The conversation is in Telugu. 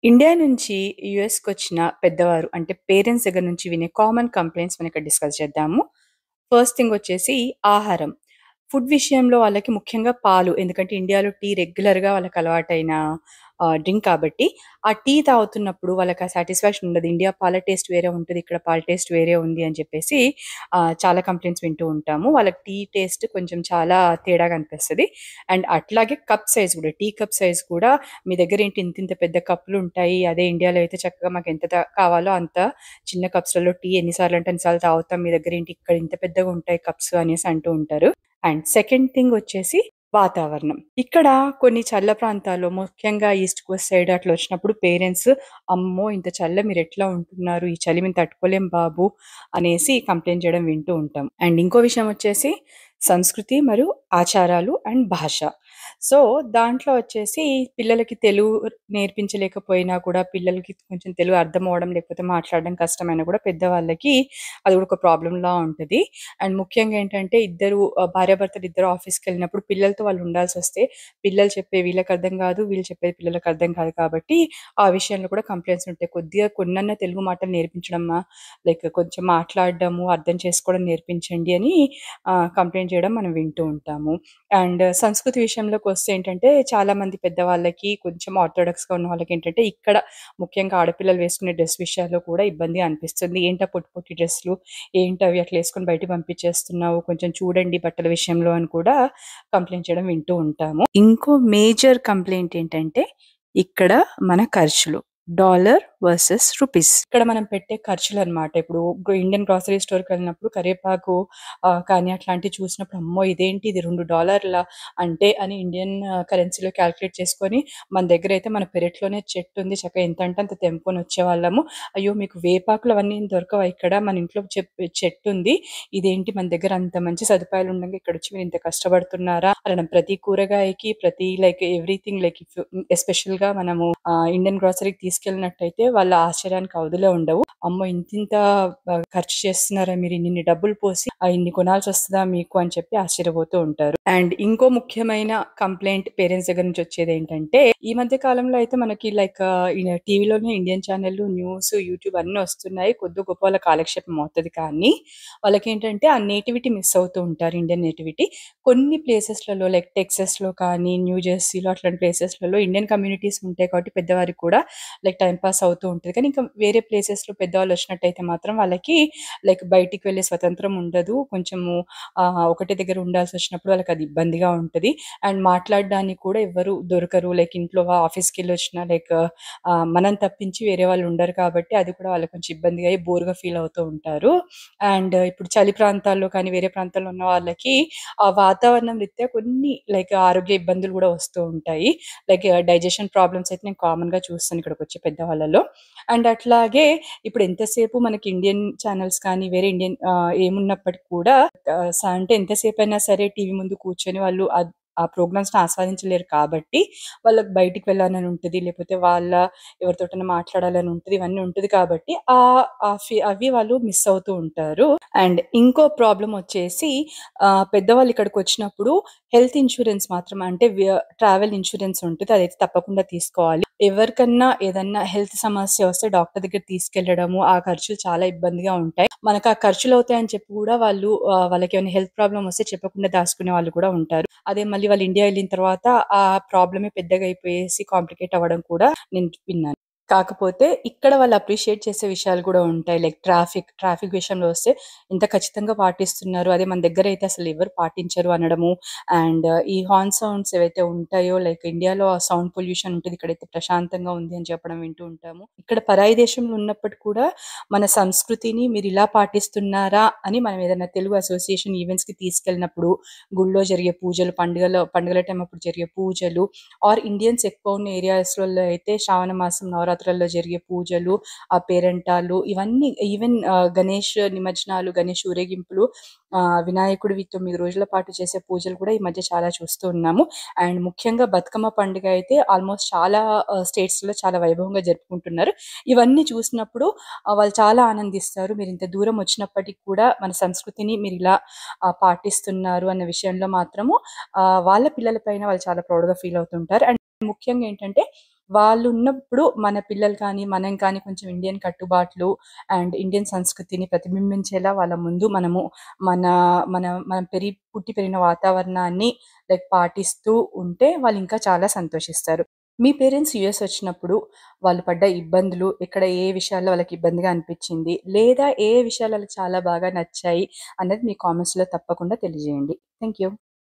ఇండియా నుంచి యూఎస్‌కొచ్చిన పెద్దవారు అంటే పేరెంట్స్ దగ్గర నుంచి వినే కామన్ కంప్లెయింట్స్ మనం ఇక్కడ డిస్కస్ చేద్దాము. ఫస్ట్ థింగ్ వచ్చేసి ఆహారం. ఫుడ్ విషయంలో వాళ్ళకి ముఖ్యంగా పాలు. ఎందుకంటే ఇండియాలో టీ రెగ్యులర్‌గా వాళ్ళకి అలవాటైన డ్రింక్ కాబట్టి, ఆ టీ తాగుతున్నప్పుడు వాళ్ళకి ఆ సాటిస్ఫాక్షన్ ఉండదు. ఇండియా పాల టేస్ట్ వేరే ఉంటది. ఇక్కడ పాల టేస్ట్ వేరే ఉంది అని చెప్పేసి చాలా కంప్లెయింట్స్ వింటూ ఉంటాము. వాళ్ళకి టీ టేస్ట్ కొంచెం చాలా తేడాగా అనిపిస్తది. అండ్ అట్లాగే కప్ సైజ్ కూడా టీ కప్ సైజ్ కూడా మీ దగ్గరేంటి ఇంతింత పెద్ద కప్పులుంటాయి. అదే ఇండియాలో అయితే చక్కగా మాకెంత కావాలో అంత చిన్న కప్స్‌లలో టీ ఎన్ని సార్లంటే అన్ని సార్లు తాగుతాం. మీ దగ్గరేంటి ఇక్కడ ఇంత పెద్దగుంటాయి కప్స్ అనేసి అంటూ ఉంటారు. అండ్ సెకండ్ థింగ్ వచ్చేసి వాతావరణం. ఇక్కడ కొన్ని చల్ల ప్రాంతాల్లో ముఖ్యంగా ఈస్ట్ కోస్ట్ సైడ్ అట్లా వచ్చినప్పుడు పేరెంట్స్ "అమ్మో! ఇంత చల్ల మీరెట్లా ఉంటున్నారు? ఈ చలి మేము తట్టుకోలేం బాబు" అనేసి కంప్లెయింట్ చేయడం వింటూ ఉంటాం. అండ్ ఇంకో విషయం వచ్చేసి సంస్కృతి మరియు ఆచారాలు అండ్ భాష. సో, దాంట్లో వచ్చేసి పిల్లలకి తెలుగు నేర్పించలేకపోయినా కూడా పిల్లలకి కొంచెం తెలుగు అర్థమవ్వడం, లేకపోతే మాట్లాడడం కష్టమైనా కూడా పెద్దవాళ్ళకి అది కూడా ఒక ప్రాబ్లమ్‌లా ఉంటది. అండ్ ముఖ్యంగా ఏంటంటే ఇద్దరు భార్యాభర్తలు ఇద్దరు ఆఫీస్‌కెళ్ళినప్పుడు పిల్లలతో వాళ్ళు ఉండాల్సొస్తే పిల్లలు చెప్పేవి వీళ్ళకి అర్థం కాదు. వీళ్ళు చెప్పేది పిల్లలకి అర్థం కాదు కాబట్టి ఆ విషయంలో కూడా కంప్లెయింట్స్ ఉంటాయి. కొద్దిగా కొన్నన్నా తెలుగు మాటలు నేర్పించడమ్మా, లైక్ కొంచెం మాట్లాడడము, అర్థం చేసుకోవడం నేర్పించండి అని కంప్లెయింట్ చేయడం మనం వింటూ ఉంటాము. అండ్ సంస్కృతి విషయంలోకొస్తే ఏంటంటే, చాలామంది పెద్దవాళ్ళకి కొంచెం ఆర్థోడాక్స్‌గా ఉన్న వాళ్ళకేంటంటే, ఇక్కడ ముఖ్యంగా ఆడపిల్లలు వేసుకునే డ్రెస్ విషయాల్లో కూడా ఇబ్బంది అనిపిస్తుంది. ఏంటా పొట్టి పొట్టి డ్రెస్‌లు, ఏంటవి అట్లా యేసుకొని బయటికి పంపించేస్తున్నావు, కొంచెం చూడండి బట్టల విషయంలో అని కూడా కంప్లెయింట్ చేయడం వింటూ ఉంటాము. ఇంకో మేజర్ కంప్లెయింట్ ఏంటంటే, ఇక్కడ మన ఖర్చులు. Dollar versus rupees. ఇక్కడ మనం పెట్టే ఖర్చులనమాట. ఇప్పుడు ఇండియన్ గ్రోసరీ స్టోర్‌కెళ్ళినప్పుడు కరివేపాకు కానీ అట్లాంటివి చూసినప్పుడు అమ్మో! ఇదేంటి ఇది $2 అంటే అని ఇండియన్ కరెన్సీలో క్యాలిక్యులేట్ చేసుకొని, మన దగ్గరైతే మన పెరట్లోనే చెట్టుంది. చక్కగా ఎంతంటే అంత తెంపుకొని వచ్చేవాళ్ళము. అయ్యో! మీకు వేపాకులు అవన్నీ ఏం దొరకవా ఇక్కడ? మన ఇంట్లో చెట్టుంది. ఇదేంటి మన దగ్గర అంత మంచి సదుపాయాలు ఉండంగా ఇక్కడొచ్చి మీరు ఇంత కష్టపడుతున్నారా? అనడం. ప్రతి కూరగాయకి ప్రతి లైక్ ఎవ్రీథింగ్ లైక్ ఇఫ్ ఎస్పెషల్‌గా మనము ఇండియన్ గ్రోసరీకి తీసుకెళ్ళినట్టయితే వాళ్ళ ఆశ్చర్యానికి అవధులే ఉండవు. అమ్మో! ఇంతింత ఖర్చు చేస్తున్నారా మీరు ఇన్నిన్ని డబ్బులు పోసి ఇన్ని కొనాల్సొస్తదా మీకు అని చెప్పి ఆశ్చర్యపోతూ ఉంటారు. అండ్ ఇంకో ముఖ్యమైన కంప్లెయింట్ పేరెంట్స్ దగ్గర నుంచి వచ్చేదేంటంటే, ఈ మధ్య కాలంలో అయితే మనకి లైక్ టీవీలోనే ఇండియన్ ఛానెల్‌లు, న్యూస్, యూట్యూబ్ అన్నీ వస్తున్నాయి. కొద్దో గొప్పో వాళ్ళ కాలక్షేపం అవుతది కానీ, వాళ్ళకేంటంటే ఆ నేటివిటీ మిస్ అవుతూ ఉంటారు. Indian nativity. కొన్ని ప్లేసెస్‌లలో లైక్ టెక్సాస్‌లో కానీ, న్యూ జెర్సీలో అట్లాంటి ప్లేసెస్‌లలో ఇండియన్ కమ్యూనిటీస్ ఉంటాయి కాబట్టి పెద్దవారికి కూడా లైక్ టైమ్ పాస్ అవుతూ ఉంటది. కానీ ఇంకా వేరే ప్లేసెస్‌లో పెద్దవాళ్ళొచ్చినట్టయితే మాత్రం వాళ్ళకి లైక్ బయటికి వెళ్ళే స్వతంత్రం ఉండదు. కొంచెము ఒకటే దగ్గర ఉండాల్సొచ్చినప్పుడు వాళ్ళకది ఇబ్బందిగా ఉంటది. అండ్ మాట్లాడడానికి కూడా ఎవ్వరు దొరకరు. లైక్ ఇంట్లో ఆఫీస్‌కెళ్ళొచ్చినా లైక్ మనం తప్పించి వేరే వాళ్ళు ఉండరు కాబట్టి అది కూడా వాళ్ళకి కొంచెం ఇబ్బందిగా అయ్యి బోర్‌గా ఫీల్ అవుతూ ఉంటారు. అండ్ ఇప్పుడు చలి ప్రాంతాల్లో కానీ, వేరే ప్రాంతాల్లో ఉన్న వాళ్ళకి ఆ వాతావరణం రీత్యా కొన్ని లైక్ ఆరోగ్య ఇబ్బందులు గూడా వస్తూ ఉంటాయి. లైక్ డైజెషన్ ప్రాబ్లమ్స్ అయితే నేను కామన్‌గా చూస్తాను ఇక్కడికొచ్చే పెద్దవాళ్ళలో. అండ్ అట్లాగే ఇప్పుడు ఎంతసేపు మనకి ఇండియన్ ఛానెల్స్ కానీ, వేరే ఇండియన్ ఏమున్నప్పటికి కూడా అంటే ఎంతసేపైనా సరే టీవీ ముందు కూర్చొని వాళ్ళు ఆ ప్రోగ్రామ్స్‌ని ఆస్వాదించలేరు కాబట్టి, వాళ్ళకి బయటికి వెళ్ళాలని ఉంటది. లేకపోతే ఎవరితోటైనా మాట్లాడాలని ఉంటది. ఇవన్నీ ఉంటది కాబట్టి అవి వాళ్ళు మిస్ అవుతూ ఉంటారు. అండ్ ఇంకో ప్రాబ్లమ్ వచ్చేసి పెద్దవాళ్ళు ఇక్కడికొచ్చినప్పుడు హెల్త్ ఇన్స్యూరెన్స్ మాత్రం అంటే ట్రావెల్ ఇన్స్యూరెన్స్ ఉంటది. అదైతే తప్పకుండా తీసుకోవాలి. ఎవరికన్నా ఏదన్నా హెల్త్ సమస్య వస్తే డాక్టర్ దగ్గరికి తీసుకెళ్లడము, ఆ ఖర్చులు చాలా ఇబ్బందిగా ఉంటాయి. మనకు ఆ ఖర్చులవుతాయని చెప్పి కూడా వాళ్ళు వాళ్ళకేమైనా హెల్త్ ప్రాబ్లమ్ వస్తే చెప్పకుండా దాసుకునే వాళ్ళు కూడా ఉంటారు. అదే మళ్ళీ వాళ్ళు ఇండియా ఎళ్ళిన తర్వాత ఆ ప్రాబ్లమే పెద్దగా అయిపోయేసి కాంప్లికేట్ అవ్వడం కూడా నేను విన్నాను. కాకపోతే ఇక్కడ వాళ్ళు అప్రిషియేట్ చేసే విషయాలు కూడా ఉంటాయి. లైక్ ట్రాఫిక్ విషయంలో వస్తే ఎంత ఖచ్చితంగా పాటిస్తున్నారు. అదే మన దగ్గరైతే అసలు ఎవరు పాటించరు అనడము. అండ్ ఈ హార్న్ సౌండ్స్ ఏవైతే ఉంటాయో లైక్ ఇండియాలో ఆ సౌండ్ పొల్యూషన్ ఉంటది. ఇక్కడైతే ప్రశాంతంగా ఉంది అని చెప్పడం వింటూ ఉంటాము. ఇక్కడ పరాయి దేశంలో ఉన్నప్పటికి కూడా మన సంస్కృతిని మీరిలా పాటిస్తున్నారా అని మనం ఏదైనా తెలుగు అసోసియేషన్ ఈవెంట్స్‌కి తీసుకెళ్ళినప్పుడు గుడిలో జరిగే పూజలు, పండుగల టైం అప్పుడు జరిగే పూజలు ఇండియన్స్ ఎక్కువ ఉన్న ఏరియాస్‌లలో అయితే శ్రావణ మాసం నవరాత్రులలో జరిగే పూజలు, ఆ పేరంటాలు ఇవన్నీ ఈవెన్ గణేష్ నిమజ్జనాలు, గణేష్ ఊరేగింపులు, వినాయకుడివి 9 రోజుల పాటు చేసే పూజలు కూడా ఈ మధ్య చాలా చూస్తూ ఉన్నాము. అండ్ ముఖ్యంగా బతుకమ్మ పండుగ అయితే ఆల్మోస్ట్ చాలా స్టేట్స్‌లో చాలా వైభవంగా జరుపుకుంటున్నారు. ఇవన్నీ చూసినప్పుడు వాళ్ళు చాలా ఆనందిస్తారు. మీరింత దూరం వచ్చినప్పటికి కూడా మన సంస్కృతిని మీరిలా పాటిస్తున్నారు అన్న విషయంలో మాత్రము వాళ్ళ పిల్లల పైన వాళ్ళు చాలా ప్రౌడ్‌గా ఫీల్ అవుతుంటారు. అండ్ ముఖ్యంగా ఏంటంటే వాళ్ళున్నప్పుడు మన పిల్లలు కానీ, మనం కానీ కొంచెం ఇండియన్ కట్టుబాట్లు అండ్ ఇండియన్ సంస్కృతిని ప్రతిబింబించేలా వాళ్ళ ముందు మనము మన మన మనం పుట్టి పెరిగిన వాతావరణాన్ని పాటిస్తూ ఉంటే వాళ్ళింకా చాలా సంతోషిస్తారు. మీ పేరెంట్స్ యూఎస్ వచ్చినప్పుడు వాళ్ళు పడ్డ ఇబ్బందులు, ఎక్కడ ఏ విషయాల్లో వాళ్ళకి ఇబ్బందిగా అనిపిచ్చింది, లేదా ఏ విషయాలు వాళ్ళకి చాలా బాగా నచ్చాయి అన్నది మీ కామెంట్స్‌లో తప్పకుండా తెలియజేయండి. Thank you.